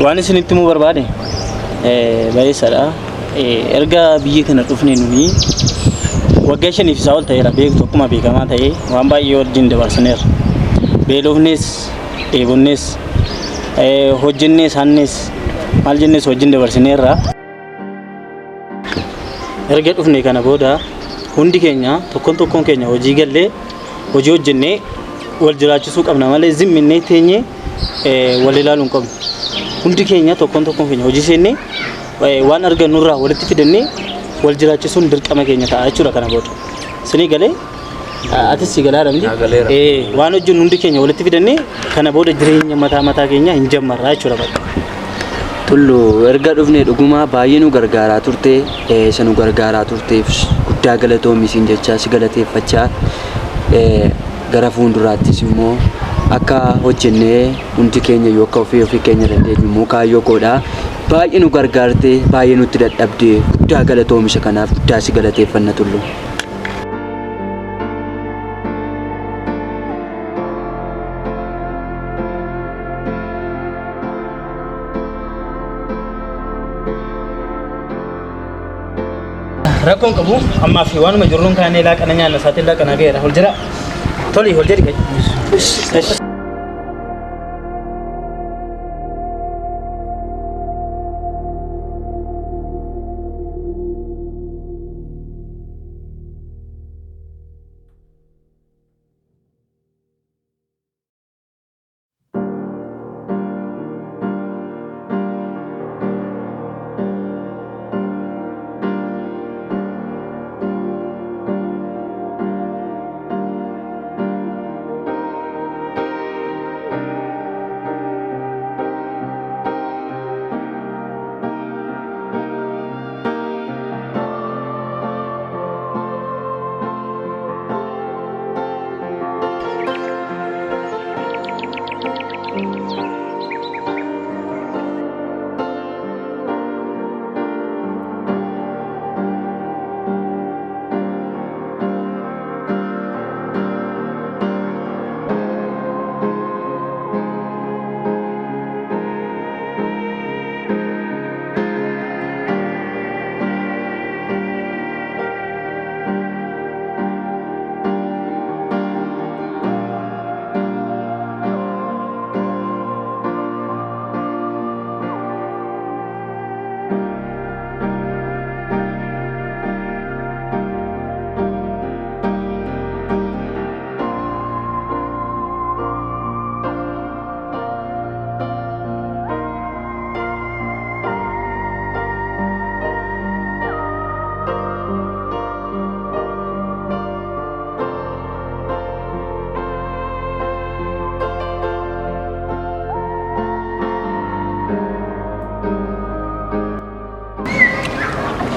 waan isinitti himuu barbaade baay'eedha. Erga biyya kana dhufne nuni waggaa 5 isaa ol ta'eera beektu akkuma beekamaa ta'e waan baay'ee wajjin dabarsineera. Beelofnes dheebonnes hojjennes hannes maal jennes wajjin dabarsineera. Erga dhufne kana booda hundi keenya tokkoon keenya hojii gallee hojii hojjennee wal jiraachisuu qabna malee zimminnee teenyee wal ilaaluu hin qabnu. Hundi keenya tokkoon keenya hojii seennee waan argannurraa walitti fidannee wal jiraachisuun dirqama keenya ta'a jechuudha kana booda. Sinii galee atis si galaa ramdi waan hojjennu hundi keenya walitti fidannee kana booda jireenya mataa keenya hin jammarraa jechuudha. Tullu erga dhufne dhuguma baay'ee nu gargaaraa turte isa nu gargaaraa turteef guddaa galatoomi siin jechaa si galateeffachaa gara fuulduraattis immoo akka hojjennee hundi keenya yoo akka ofii keenya dandeenyu immoo kaayyoo godhaa baay'ee nu gargaarte baay'ee nutti dadhabde guddaa galatoomisha kanaaf guddaa si galateeffanna Tullu. Rakkoon qabu ammaa fi waanuma jirruun kaanee laaqana nyaanna isaatiin laaqana gaheera hol jira toli hol jedhi kai.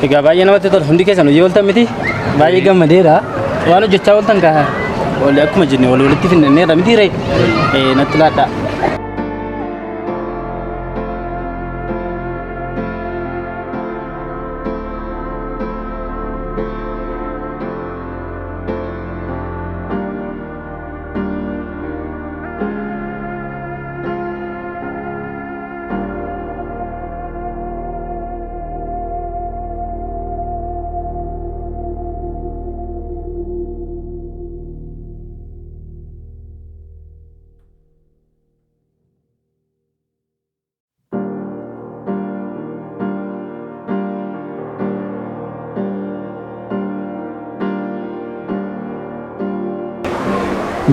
Egaa baay'ee namatti tola hundi keessan hojii ooltan miti baay'ee gammadeera waan hojjechaa ooltan kaa akkuma jenne walitti finneera miti ree natti laadhaa.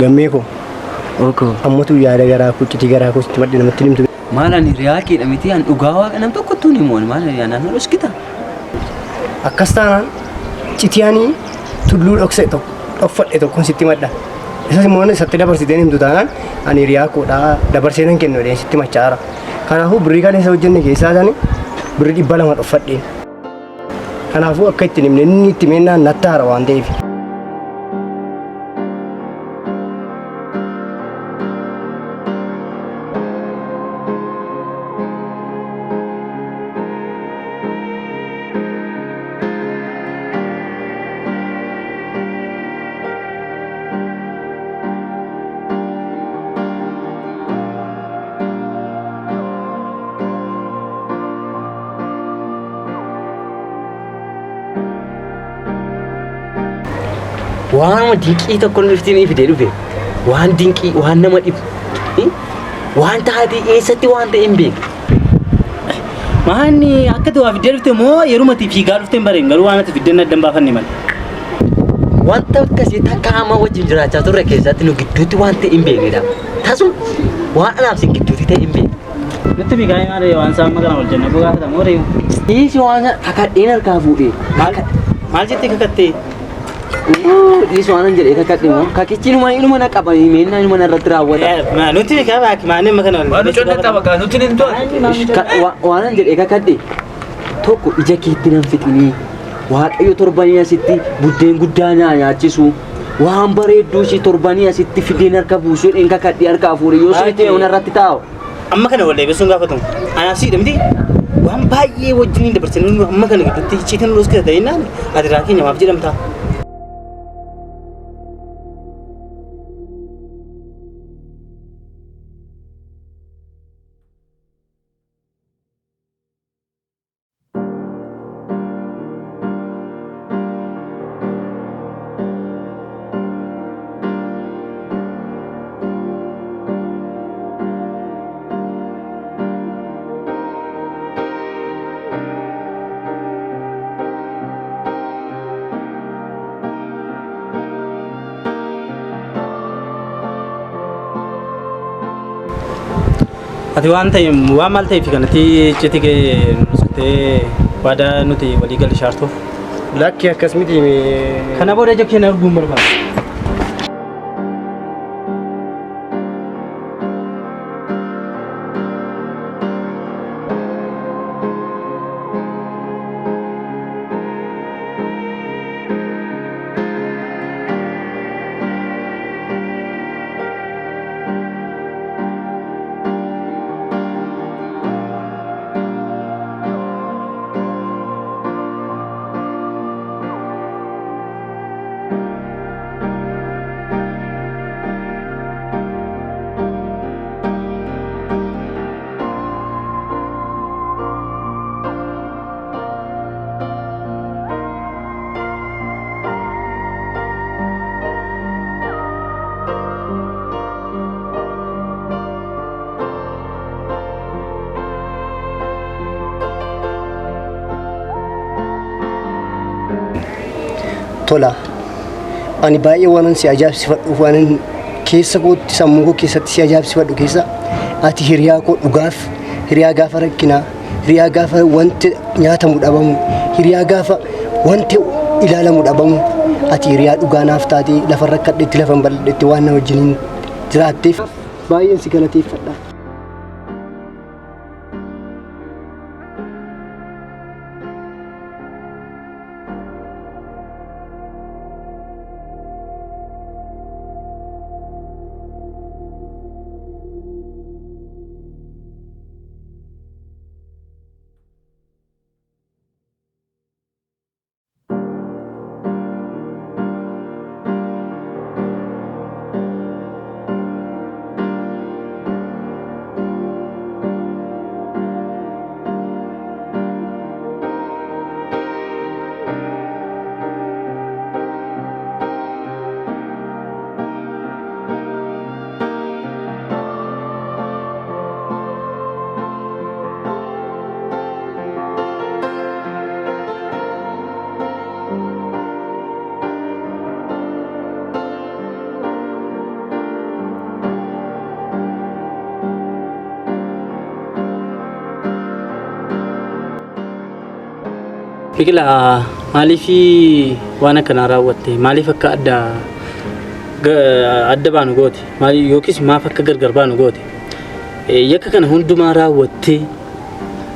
Gammeko. Oko. Ammatu yaada garaa kucciti garaa kusti madde namatti nimtu. Maalani riyaakidha miti an dhugaa waaqa nam tokkottuu ni moon maala yaanaan hoskita. Akkas taanaan citiyaanii tulluu dhokse tokko dhoffadhe tokkoon sitti madda. Isas immoo isatti dabarsiteen himtu taanaan ani riyaakoodhaa dabarseenan kennuudhaan sitti machaara. Kanaafuu birrii kan isa hojjenne keessaa isaanii birrii 200 dhoffadheen. Kanaafuu akka ittiin himne inni itti meennaan nattaara waan ta'eef. waan dinqii tokko nuuftiin ifidee dhufe waan dinqii waan nama dhibu waan taatee eessatti waan ta'e hin beeku. Maanni akka ta'u afidee dhufte moo yerumatti fiigaa dhufteen bareen garuu waan ati fiddeen addan baafanne malee. Wanta akkasii takka amma wajjin jiraachaa turre keessatti nu gidduutti waan ta'e hin beeknedha. Tasuma waan anaaf sin gidduutti ta'e hin beeku. Nutti fiigaa malee waan isaa amma kana wal jennee gogaa ta'e moo reewu. Dhiisi waan kakadheen harkaa fuudhee. Maal jettee kakattee? Dhiisi waan jedhee kakadhe moo kakichi inuma na qaba himeenna inuma narratti raawwata. Nutti fiigaa baaki maanni amma kana wal. Waan nuti onnetta bakka nuti hin to'atu. Waan jedhee kakadhe tokko ija keetti nan fixinii. Waaqayyo torbanii asitti buddeen guddaa nyaachisu waan bareedduu si torbanii asitti fideen harka buusuu dheen kakadhee harkaa fuudhe yoo sun ta'e onarratti taa'u. Amma kana wal deebisuun gaafatamu. Anaaf siidha miti waan baay'ee wajjin dabarsanii amma kana gidduutti icciitiin loos keessa ta'inaan adiraa keenya maaf jedhamta. Ati waan ta'e waan maal ta'eef kanatti icciitii kee nuusutee waada nuti walii galii shaartuuf. Lakki akkas miti. Kana booda ija keenya arguun barbaada. Tola. Ani baay'ee waan si ajaa'ibsiifadhu waan keessa kootti sammuu koo keessatti si ajaa'ibsiifadhu keessa ati hiriyaa koo dhugaaf hiriyaa gaafa rakkinaa hiriyaa gaafa wanti nyaatamu dhabamu hiriyaa gaafa wanti ilaalamu dhabamu ati hiriyaa dhugaa naaf taatee lafa rakkadhetti lafa bal'adhetti waan na wajjiniin jiraatteef baay'een si galateeffadha. Biqilaa maaliif waan akkanaa raawwatte maaliif akka adda baanu goote maaliif yookiis maaf akka gargar baanu goote yakka kana hundumaa raawwatte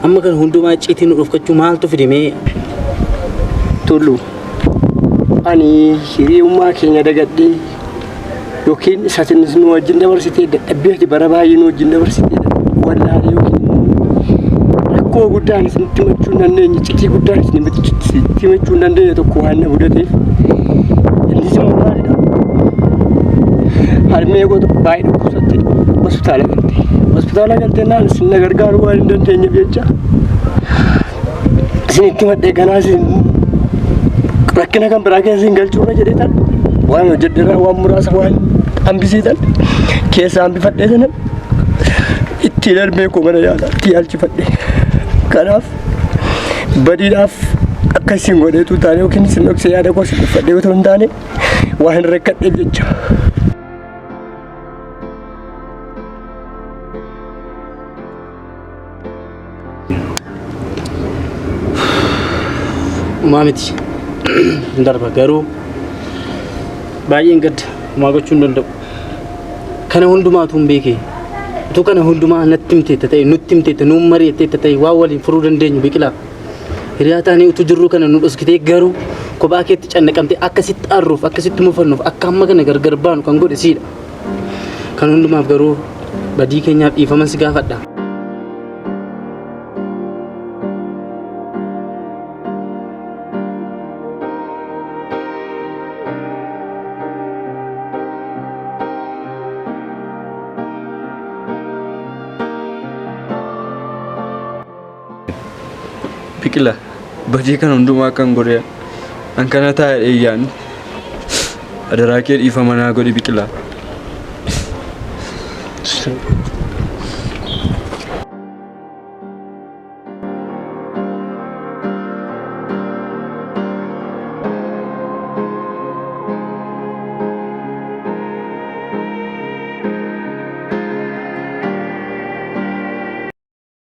amma kana hundumaa icciitii nu dhufkachuu maaltu fidimee Tullu ani hiriyummaa keenya dagadhee yookiin isaatiinis nu wajjin dabarsitee dadhabbiitti bara baay'ee nu wajjin dabarsitee wallaalee yookiin rakkoo guddaan isinitti himachuu hin dandeenye icciitii guddaan isinitti himachuu hin dandeenye tokko waan na mudateef innis immoo maalidha? Harmee koo tokko baay'ee dhukkubsatte hospitaala galtee naan isin na gargaaruu waan hin dandeenyeef jecha isinitti madhee kanaa isin rakkina kan biraa keessa hin galchuudha jedhee tan waan hojjedheerraa waan muraasa waan hambisiisan keessa hambifadhee sana itti darbee koo mana yaalaa itti yaalchifadhe. Kanaaf badiidhaaf akka isin godheetu taane yookiin isin dhoksee yaada koo isin uffadhee otoo hin taane waa hin rakkadheef jecha. Maamiti darba garuu baay'een gadda maa gochuu hin danda'u. Kana hundumaatu hin beekee utuu kana hundumaa natti himteetta ta'e nutti himteetta nuun mari'atteetta ta'e waa waliin furuu dandeenyu Biqilaa. Hiriyaa taanee utuu jirruu kana nu dhoskitee garuu kophaa keetti cannaqamtee akkasitti arruuf akkasitti mufannuuf akka amma kana gargar baanu kan godhe siidha. Kan hundumaaf garuu badii keenyaaf dhiifaman si gaafadha. Biqilaa badii kan hundumaa kan godhe an kana taa'ee eeyyaan adaraa kee dhiifama naa godhi Biqilaa.